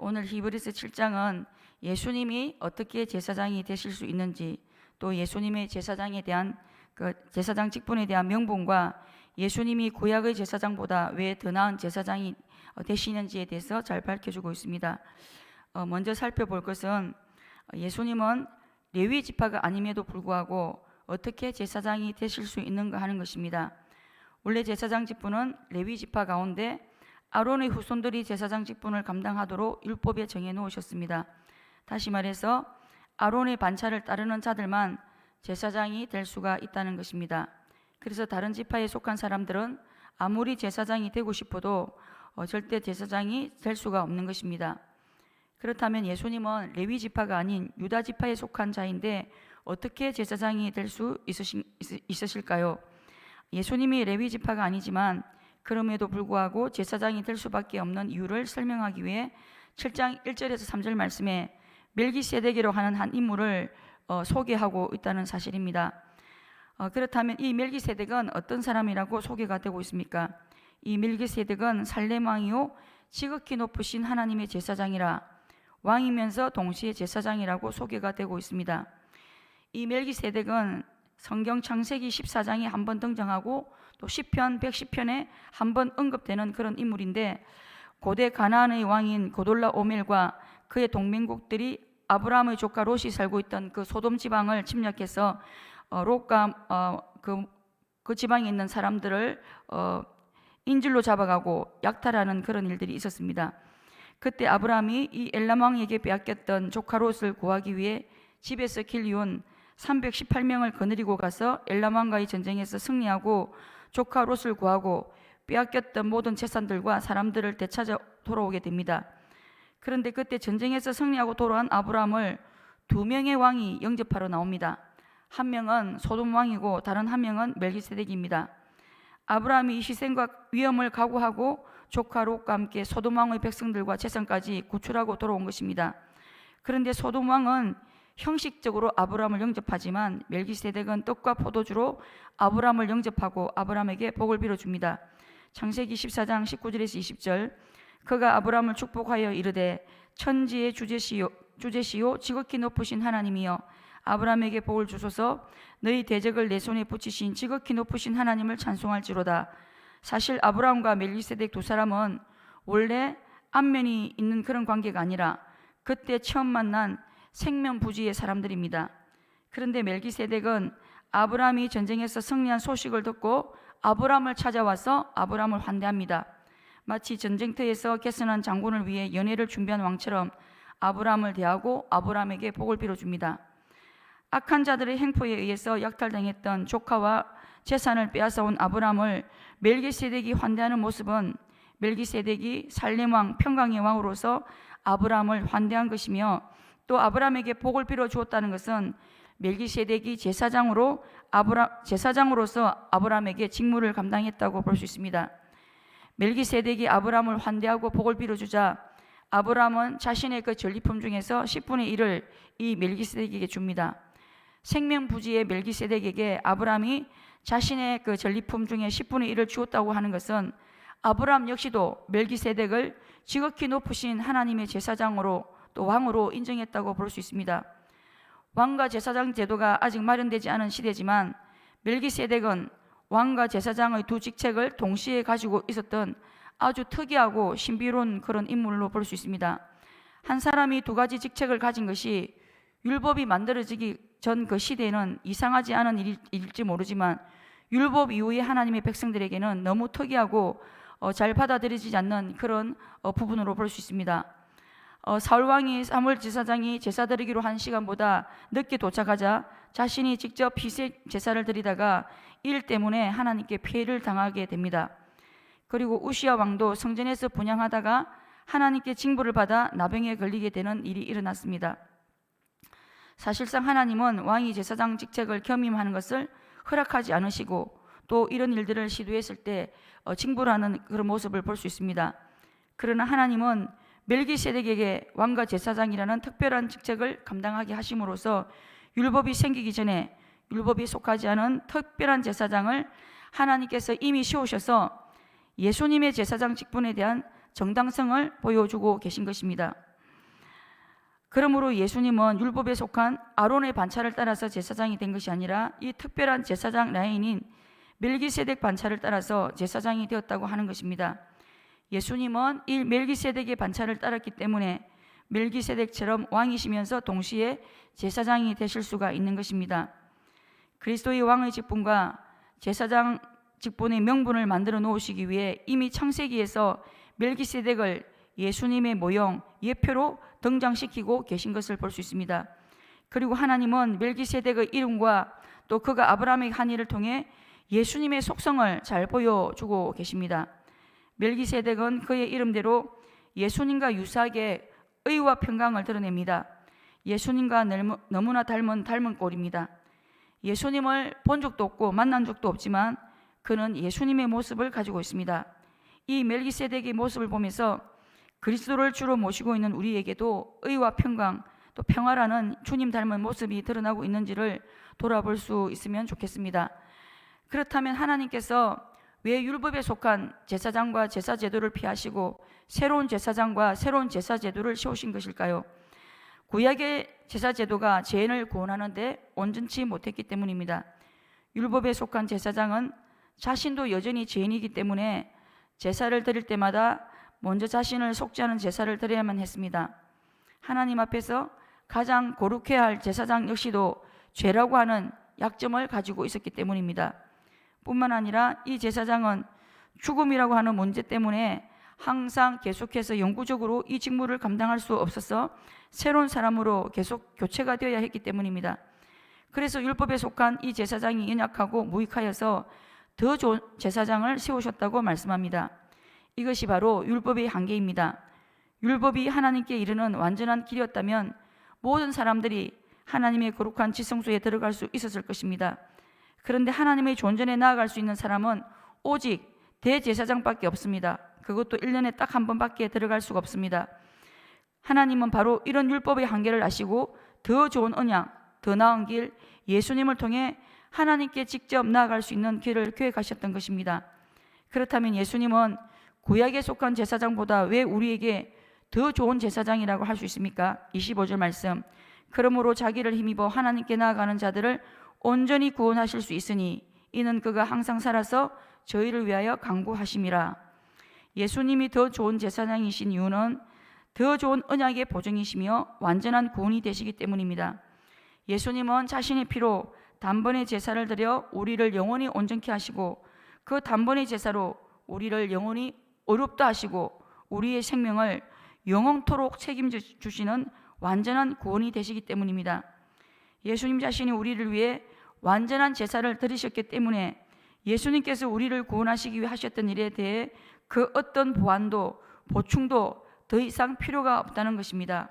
오늘 히브리서 7장은 예수님이 어떻게 제사장이 되실 수 있는지, 또 예수님의 제사장에 대한 제사장 직분에 대한 명분과 예수님이 구약의 제사장보다 왜 더 나은 제사장이 되시는지에 대해서 잘 밝혀주고 있습니다. 먼저 살펴볼 것은 예수님은 레위 지파가 아님에도 불구하고 어떻게 제사장이 되실 수 있는가 하는 것입니다. 원래 제사장 직분은 레위 지파 가운데 아론의 후손들이 제사장 직분을 감당하도록 율법에 정해 놓으셨습니다. 다시 말해서 아론의 반차를 따르는 자들만 제사장이 될 수가 있다는 것입니다. 그래서 다른 지파에 속한 사람들은 아무리 제사장이 되고 싶어도 절대 제사장이 될 수가 없는 것입니다. 그렇다면 예수님은 레위 지파가 아닌 유다 지파에 속한 자인데 어떻게 제사장이 될 수 있으실까요? 예수님이 레위 지파가 아니지만 그럼에도 불구하고 제사장이 될 수밖에 없는 이유를 설명하기 위해 7장 1절에서 3절 말씀에 멜기세덱이라고 하는 한 인물을 소개하고 있다는 사실입니다. 그렇다면 이 멜기세덱은 어떤 사람이라고 소개가 되고 있습니까? 이 멜기세덱은 살렘 왕이요 지극히 높으신 하나님의 제사장이라, 왕이면서 동시에 제사장이라고 소개가 되고 있습니다. 이 멜기세덱은 성경 창세기 14장에 한번 등장하고 또 시편 110편에 한번 언급되는 그런 인물인데, 고대 가나안의 왕인 고돌라오멜과 그의 동맹국들이 아브라함의 조카 롯이 살고 있던 그 소돔 지방을 침략해서 롯과 그 지방에 있는 사람들을 인질로 잡아가고 약탈하는 그런 일들이 있었습니다. 그때 아브라함이 이 엘람 왕에게 빼앗겼던 조카 롯을 구하기 위해 집에서 길이온 318명을 거느리고 가서 엘람 왕과의 전쟁에서 승리하고 조카 롯을 구하고 빼앗겼던 모든 재산들과 사람들을 되찾아 돌아오게 됩니다. 그런데 그때 전쟁에서 승리하고 돌아온 아브라함을 2명의 왕이 영접하러 나옵니다. 한 명은 소돔 왕이고 다른 한 명은 멜기세덱입니다. 아브라함이 이 희생과 위험을 각오하고 조카 롯과 함께 소돔 왕의 백성들과 재산까지 구출하고 돌아온 것입니다. 그런데 소돔 왕은 형식적으로 아브라함을 영접하지만 멜기세덱은 떡과 포도주로 아브라함을 영접하고 아브라함에게 복을 빌어줍니다. 창세기 14장 19절에서 20절, 그가 아브라함을 축복하여 이르되 천지의 주제시요 지극히 높으신 하나님이여 아브라함에게 복을 주소서, 너희 대적을 내 손에 붙이신 지극히 높으신 하나님을 찬송할지로다. 사실 아브라함과 멜기세덱 두 사람은 원래 안면이 있는 그런 관계가 아니라 그때 처음 만난 생면부지의 사람들입니다. 그런데 멜기세덱은 아브라함이 전쟁에서 승리한 소식을 듣고 아브라함을 찾아와서 아브라함을 환대합니다. 마치 전쟁터에서 개선한 장군을 위해 연회를 준비한 왕처럼 아브라함을 대하고 아브라함에게 복을 빌어줍니다. 악한 자들의 행포에 의해서 약탈당했던 조카와 재산을 빼앗아온 아브라함을 멜기세덱이 환대하는 모습은 멜기세덱이 살렘 왕 평강의 왕으로서 아브라함을 환대한 것이며, 또 아브라함에게 복을 빌어 주었다는 것은 멜기세덱이 제사장으로서 아브라함에게 직무를 감당했다고 볼 수 있습니다. 멜기세덱이 아브라함을 환대하고 복을 빌어주자 아브라함은 자신의 그 전리품 중에서 10분의 1을 이 멜기세덱에게 줍니다. 생명부지의 멜기세덱에게 아브라함이 자신의 그 전리품 중에 10분의 1을 주었다고 하는 것은 아브라함 역시도 멜기세덱을 지극히 높으신 하나님의 제사장으로 또 왕으로 인정했다고 볼 수 있습니다. 왕과 제사장 제도가 아직 마련되지 않은 시대지만 멜기세덱은 왕과 제사장의 두 직책을 동시에 가지고 있었던 아주 특이하고 신비로운 그런 인물로 볼 수 있습니다. 한 사람이 두 가지 직책을 가진 것이 율법이 만들어지기 전 그 시대에는 이상하지 않은 일일지 모르지만 율법 이후의 하나님의 백성들에게는 너무 특이하고 잘 받아들여지지 않는 그런 부분으로 볼 수 있습니다. 사울왕이 사무엘 제사장이 제사 드리기로 한 시간보다 늦게 도착하자 자신이 직접 희생 제사를 드리다가 일 때문에 하나님께 피해를 당하게 됩니다. 그리고 우시야 왕도 성전에서 분향하다가 하나님께 징벌을 받아 나병에 걸리게 되는 일이 일어났습니다. 사실상 하나님은 왕이 제사장 직책을 겸임하는 것을 허락하지 않으시고 또 이런 일들을 시도했을 때 징벌하는 그런 모습을 볼 수 있습니다. 그러나 하나님은 멜기세덱에게 왕과 제사장이라는 특별한 직책을 감당하게 하심으로써 율법이 생기기 전에 율법이 속하지 않은 특별한 제사장을 하나님께서 이미 세우셔서 예수님의 제사장 직분에 대한 정당성을 보여주고 계신 것입니다. 그러므로 예수님은 율법에 속한 아론의 반차를 따라서 제사장이 된 것이 아니라 이 특별한 제사장 라인인 멜기세덱 반차를 따라서 제사장이 되었다고 하는 것입니다. 예수님은 이 멜기세덱의 반차를 따랐기 때문에 멜기세덱처럼 왕이시면서 동시에 제사장이 되실 수가 있는 것입니다. 그리스도의 왕의 직분과 제사장 직분의 명분을 만들어 놓으시기 위해 이미 창세기에서 멜기세덱을 예수님의 모형, 예표로 등장시키고 계신 것을 볼 수 있습니다. 그리고 하나님은 멜기세덱의 이름과 또 그가 아브라함의 한 일을 통해 예수님의 속성을 잘 보여주고 계십니다. 멜기세덱은 그의 이름대로 예수님과 유사하게 의와 평강을 드러냅니다. 예수님과 너무나 닮은 꼴입니다. 예수님을 본 적도 없고 만난 적도 없지만 그는 예수님의 모습을 가지고 있습니다. 이 멜기세덱의 모습을 보면서 그리스도를 주로 모시고 있는 우리에게도 의와 평강 또 평화라는 주님 닮은 모습이 드러나고 있는지를 돌아볼 수 있으면 좋겠습니다. 그렇다면 하나님께서 왜 율법에 속한 제사장과 제사 제도를 피하시고 새로운 제사장과 새로운 제사 제도를 세우신 것일까요? 구약의 제사 제도가 죄인을 구원하는데 온전치 못했기 때문입니다. 율법에 속한 제사장은 자신도 여전히 죄인이기 때문에 제사를 드릴 때마다 먼저 자신을 속죄하는 제사를 드려야만 했습니다. 하나님 앞에서 가장 거룩해야 할 제사장 역시도 죄라고 하는 약점을 가지고 있었기 때문입니다. 뿐만 아니라 이 제사장은 죽음이라고 하는 문제 때문에 항상 계속해서 영구적으로 이 직무를 감당할 수 없어서 새로운 사람으로 계속 교체가 되어야 했기 때문입니다. 그래서 율법에 속한 이 제사장이 연약하고 무익하여서 더 좋은 제사장을 세우셨다고 말씀합니다. 이것이 바로 율법의 한계입니다. 율법이 하나님께 이르는 완전한 길이었다면 모든 사람들이 하나님의 거룩한 지성소에 들어갈 수 있었을 것입니다. 그런데 하나님의 존전에 나아갈 수 있는 사람은 오직 대제사장밖에 없습니다. 그것도 1년에 딱 한 번밖에 들어갈 수가 없습니다. 하나님은 바로 이런 율법의 한계를 아시고 더 좋은 언약, 더 나은 길, 예수님을 통해 하나님께 직접 나아갈 수 있는 길을 계획하셨던 것입니다. 그렇다면 예수님은 구약에 속한 제사장보다 왜 우리에게 더 좋은 제사장이라고 할 수 있습니까? 25절 말씀, 그러므로 자기를 힘입어 하나님께 나아가는 자들을 온전히 구원하실 수 있으니 이는 그가 항상 살아서 저희를 위하여 간구하심이라. 예수님이 더 좋은 제사장이신 이유는 더 좋은 언약의 보증이시며 완전한 구원이 되시기 때문입니다. 예수님은 자신의 피로 단번에 제사를 드려 우리를 영원히 온전케 하시고 그 단번의 제사로 우리를 영원히 어렵다 하시고 우리의 생명을 영원토록 책임져 주시는 완전한 구원이 되시기 때문입니다. 예수님 자신이 우리를 위해 완전한 제사를 드리셨기 때문에 예수님께서 우리를 구원하시기 위해 하셨던 일에 대해 그 어떤 보완도 보충도 더 이상 필요가 없다는 것입니다.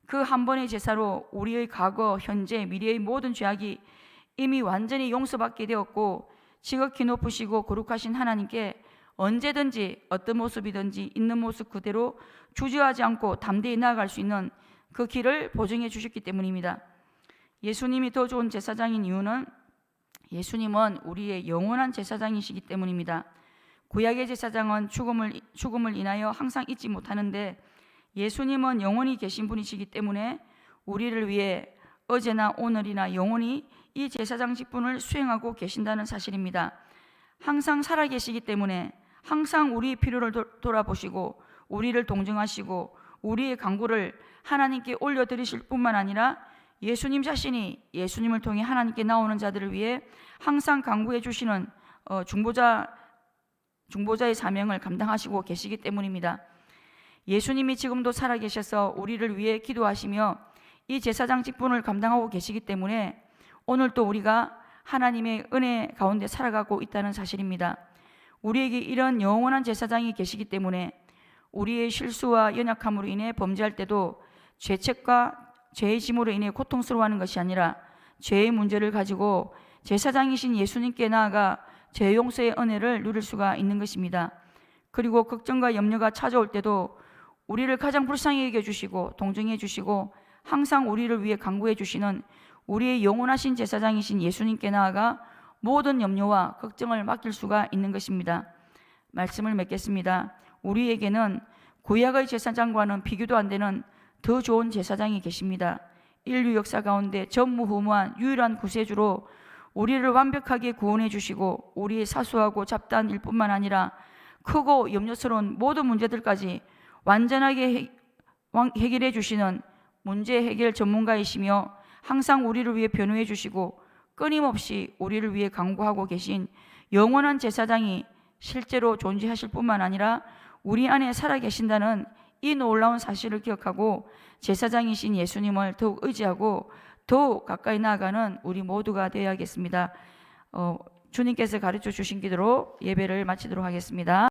그 한 번의 제사로 우리의 과거, 현재, 미래의 모든 죄악이 이미 완전히 용서받게 되었고 지극히 높으시고 거룩하신 하나님께 언제든지 어떤 모습이든지 있는 모습 그대로 주저하지 않고 담대히 나아갈 수 있는 그 길을 보증해 주셨기 때문입니다. 예수님이 더 좋은 제사장인 이유는 예수님은 우리의 영원한 제사장이시기 때문입니다. 구약의 제사장은 죽음을 인하여 항상 잊지 못하는데 예수님은 영원히 계신 분이시기 때문에 우리를 위해 어제나 오늘이나 영원히 이 제사장 직분을 수행하고 계신다는 사실입니다. 항상 살아계시기 때문에 항상 우리의 필요를 돌아보시고 우리를 동정하시고 우리의 간구를 하나님께 올려드리실 뿐만 아니라 예수님 자신이 예수님을 통해 하나님께 나오는 자들을 위해 항상 간구해 주시는 중보자의 사명을 감당하시고 계시기 때문입니다. 예수님이 지금도 살아계셔서 우리를 위해 기도하시며 이 제사장 직분을 감당하고 계시기 때문에 오늘도 우리가 하나님의 은혜 가운데 살아가고 있다는 사실입니다. 우리에게 이런 영원한 제사장이 계시기 때문에 우리의 실수와 연약함으로 인해 범죄할 때도 죄책과 죄의 짐으로 인해 고통스러워하는 것이 아니라 죄의 문제를 가지고 제사장이신 예수님께 나아가 죄 용서의 은혜를 누릴 수가 있는 것입니다. 그리고 걱정과 염려가 찾아올 때도 우리를 가장 불쌍히 여겨주시고 동정해 주시고 항상 우리를 위해 간구해 주시는 우리의 영원하신 제사장이신 예수님께 나아가 모든 염려와 걱정을 맡길 수가 있는 것입니다. 말씀을 맺겠습니다. 우리에게는 구약의 제사장과는 비교도 안 되는 더 좋은 제사장이 계십니다. 인류 역사 가운데 전무후무한 유일한 구세주로 우리를 완벽하게 구원해 주시고 우리의 사소하고 잡다한 일뿐만 아니라 크고 염려스러운 모든 문제들까지 완전하게 해결해 주시는 문제 해결 전문가이시며 항상 우리를 위해 변호해 주시고 끊임없이 우리를 위해 강구하고 계신 영원한 제사장이 실제로 존재하실 뿐만 아니라 우리 안에 살아계신다는 이 놀라운 사실을 기억하고 제사장이신 예수님을 더욱 의지하고 더욱 가까이 나아가는 우리 모두가 되어야겠습니다. 주님께서 가르쳐 주신 기도로 예배를 마치도록 하겠습니다.